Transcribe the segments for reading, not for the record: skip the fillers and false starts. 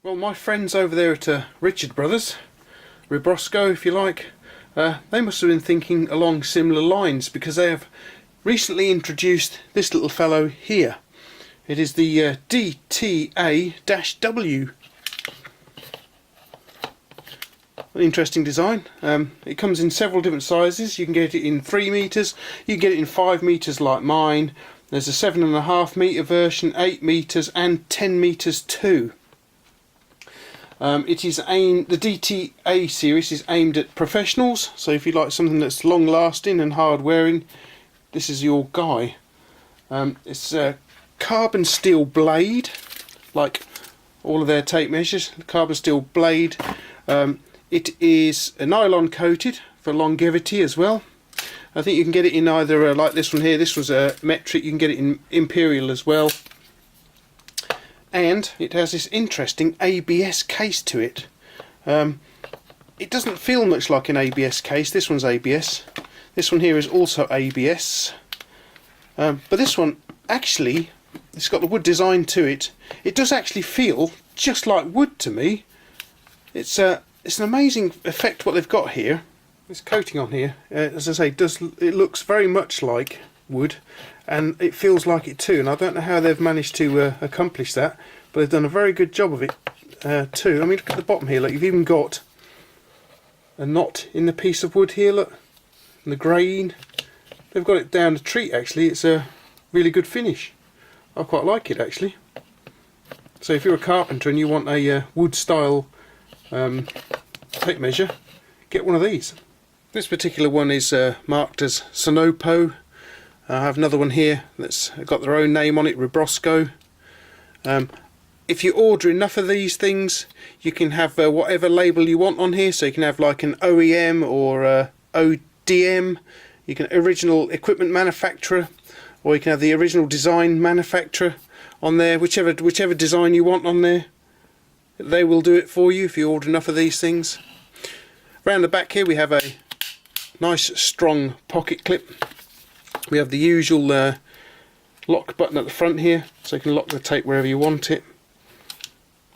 Well, my friends over there at Richard Brothers, Ribrosco if you like, they must have been thinking along similar lines, because they have recently introduced this little fellow here. It is the DTA-W. An interesting design. It comes in several different sizes. You can get it in 3 meters, you can get it in 5 meters like mine. There's a 7.5 meter version, 8 meters and 10 meters too. It is aimed, the DTA series is aimed at professionals, so if you like something that's long lasting and hard wearing, this is your guy. It's a carbon steel blade, like all of their tape measures, the carbon steel blade. It is a nylon coated for longevity as well. I think you can get it in either like this one here, this was a metric, you can get it in imperial as well. And it has this interesting ABS case to it. It doesn't feel much like an ABS case. This one's ABS. This one here is also ABS. But this one, actually, it's got the wood design to it. It does actually feel just like wood to me. It's an amazing effect what they've got here. This coating on here, as I say, it looks very much like wood, and it feels like it too, and I don't know how they've managed to accomplish that, but they've done a very good job of it too. I mean, look at the bottom here, look, you've even got a knot in the piece of wood here, look, and the grain. They've got it down a treat actually. It's a really good finish. I quite like it actually. So if you're a carpenter and you want a wood style tape measure, get one of these. This particular one is marked as Sonopo. I have another one here that's got their own name on it, Ribrosco. If you order enough of these things, you can have whatever label you want on here. So you can have like an OEM or ODM. You can original equipment manufacturer, or you can have the original design manufacturer on there. Whichever design you want on there, they will do it for you if you order enough of these things. Around the back here we have a nice strong pocket clip. We have the usual lock button at the front here, so you can lock the tape wherever you want it.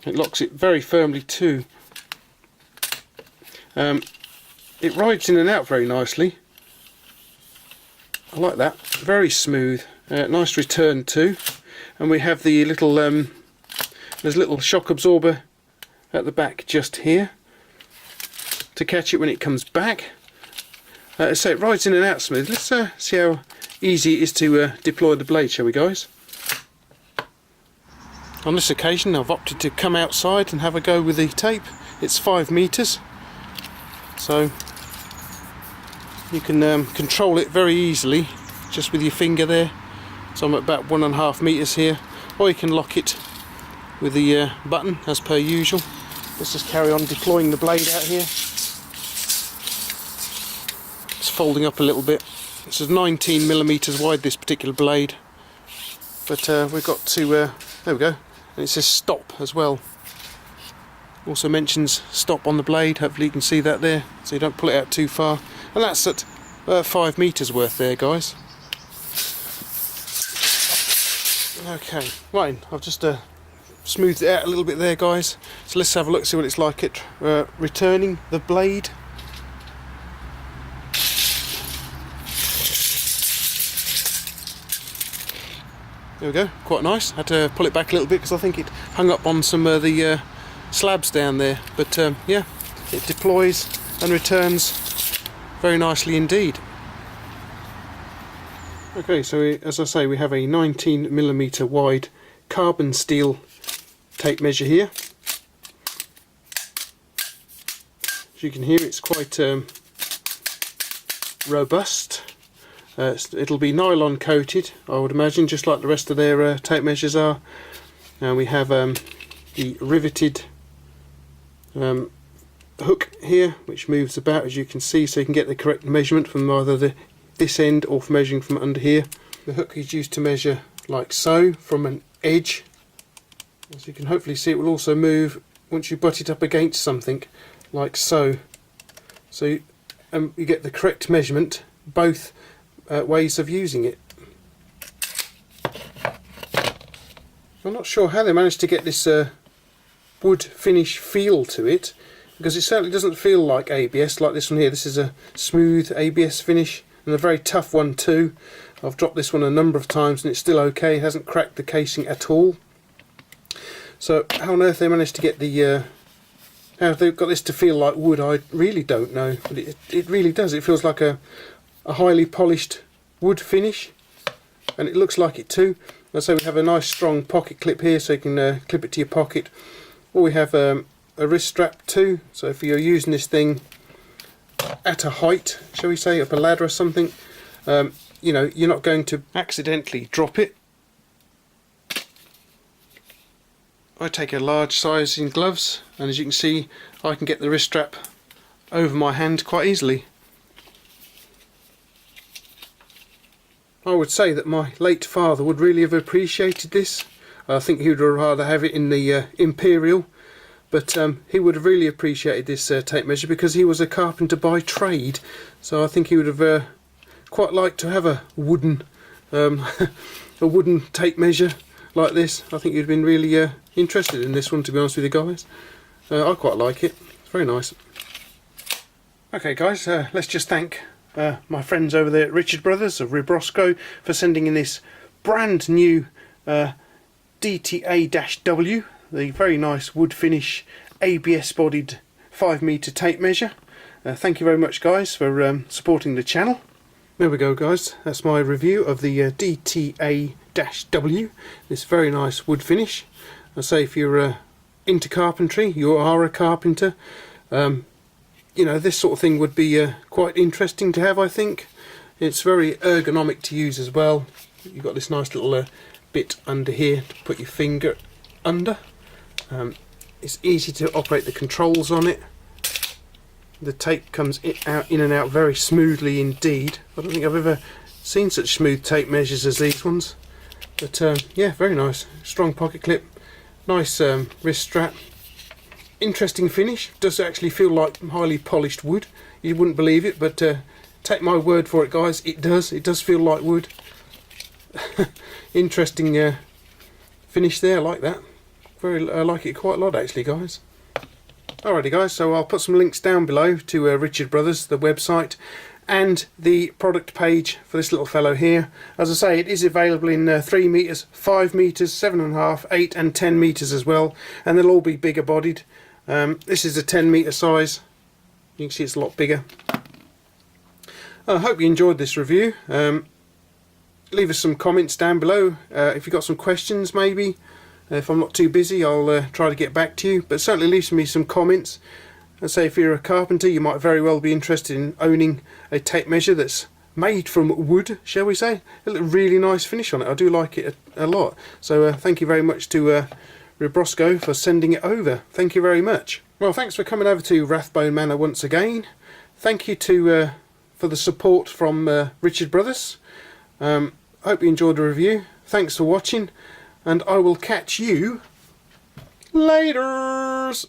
It locks it very firmly too. It rides in and out very nicely. I like that. Very smooth. Nice return too. And we have the little there's a little shock absorber at the back just here to catch it when it comes back. So it rides in and out smooth. Let's see how easy it is to deploy the blade, shall we guys? On this occasion I've opted to come outside and have a go with the tape. It's 5 meters, so you can control it very easily just with your finger there. So I'm at about 1.5 meters here, or you can lock it with the button as per usual. Let's just carry on deploying the blade out here. It's folding up a little bit. This is 19 millimeters wide, this particular blade, but we've got to there we go, and it says stop as well. Also mentions stop on the blade. Hopefully you can see that there, so you don't pull it out too far. And that's at 5 meters worth there, guys. Okay, right, I've just smoothed it out a little bit there, guys. So let's have a look, see what it's like at returning the blade. There we go, quite nice. Had to pull it back a little bit because I think it hung up on some of the slabs down there. But yeah, it deploys and returns very nicely indeed. Okay, so as I say, we have a 19 millimeter wide carbon steel tape measure here. As you can hear, it's quite robust. It'll be nylon coated, I would imagine, just like the rest of their tape measures are. Now we have the riveted hook here, which moves about, as you can see, so you can get the correct measurement from either this end or from measuring from under here. The hook is used to measure like so from an edge. As you can hopefully see, it will also move once you butt it up against something like so. So you get the correct measurement both ways of using it. I'm not sure how they managed to get this wood finish feel to it, because it certainly doesn't feel like ABS like this one here. This is a smooth ABS finish, and a very tough one too. I've dropped this one a number of times and it's still okay. It hasn't cracked the casing at all. So how on earth they managed to get the how they've got this to feel like wood, I really don't know, but it really does. It feels like a highly polished wood finish, and it looks like it too. So we have a nice strong pocket clip here, so you can clip it to your pocket, or we have a wrist strap too, so if you're using this thing at a height, shall we say, up a ladder or something, you know, you're not going to accidentally drop it. I take a large size in gloves, and as you can see I can get the wrist strap over my hand quite easily. I would say that my late father would really have appreciated this. I think he would rather have it in the Imperial, but he would have really appreciated this tape measure, because he was a carpenter by trade, so I think he would have quite liked to have a wooden a wooden tape measure like this. I think you'd been really interested in this one, to be honest with you guys. I quite like it. It's very nice. Okay guys, let's just thank my friends over there at Richard Brothers of Ribrosco for sending in this brand new DTA-W, the very nice wood finish ABS bodied 5 metre tape measure. Thank you very much guys for supporting the channel. There we go guys, that's my review of the DTA-W, this very nice wood finish. I say if you're into carpentry, you are a carpenter, you know, this sort of thing would be quite interesting to have, I think. It's very ergonomic to use as well. You've got this nice little bit under here to put your finger under. It's easy to operate the controls on it. The tape comes in and out very smoothly indeed. I don't think I've ever seen such smooth tape measures as these ones. But yeah, very nice. Strong pocket clip, nice wrist strap. Interesting finish. Does actually feel like highly polished wood. You wouldn't believe it, but take my word for it guys, it does. It does feel like wood. Interesting finish there, I like that. I like it quite a lot actually guys. Alrighty guys, so I'll put some links down below to Richard Brothers, the website, and the product page for this little fellow here. As I say, it is available in 3 metres, 5 metres, 7.5, 8 and 10 metres as well, and they'll all be bigger bodied. This is a 10 metre size. You can see it's a lot bigger. I hope you enjoyed this review. Leave us some comments down below if you've got some questions maybe. If I'm not too busy, I'll try to get back to you, but certainly leave me some comments. And say if you're a carpenter, you might very well be interested in owning a tape measure that's made from wood, shall we say. A really nice finish on it. I do like it a lot. So thank you very much to Ribrosco for sending it over. Thank you very much. Well, thanks for coming over to Rathbone Manor once again. Thank you to for the support from Richard Brothers. Hope you enjoyed the review. Thanks for watching, and I will catch you laters.